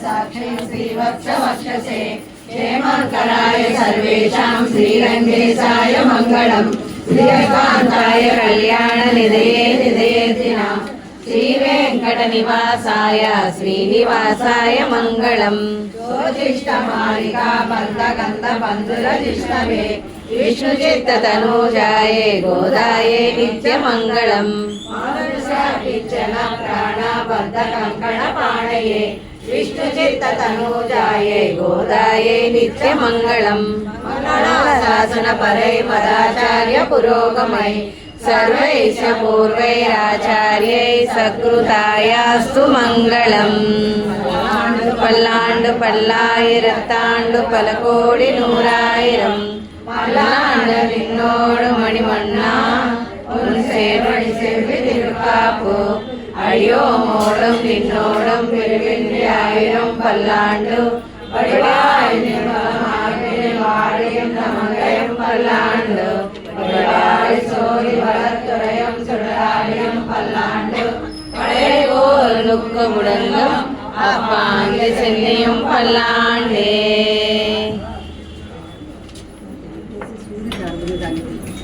साक्षी श्रीवत्सवक्षसे क्षेमकराय सर्वेषां श्रीरङ्गेशाय मङ्गलम् श्रीकान्ताय कल्याणनिधये निधयेतिनां श्रीवेङ्कटनिवासाय श्रीनिवासाय मङ्गलम् ज्योतिष्ठमालिका बन्धगन्धबन्धुरजिष्णवे विष्णुचित्ततनूजाय गोदाय नित्यमङ्गलम् प्राणबद्धकङ्कणपाणये विष्णुचित्ततनूजाय गोदाय नित्यमङ्गलम् मंगलाशासनपरै मदाचार्य पुरोगमै सर्वैश्च पूर्वैराचार्यै सकृतायास्तु मङ्गलम् பல்லாண்டு பல்லாயிரத்தாண்டு பல கோடி நூறாயிரம் மல்லாண்டு விண்ணோடு மணிமண்ணா உன் சேர்வழி செவ்வி திருக்காப்பு அழியோமோடும் நின்னோடும் பெருவின்றி ஆயிரம் பல்லாண்டு வடிவாய் வாழையும் நமங்கையும் பல்லாண்டு வடிவாய் சோதி வளத்துறையும் சுடராயும் பல்லாண்டு பழைய போல் நுக்க முடங்கும் அப்பாண்டு சென்னையும் பல்லாண்டே.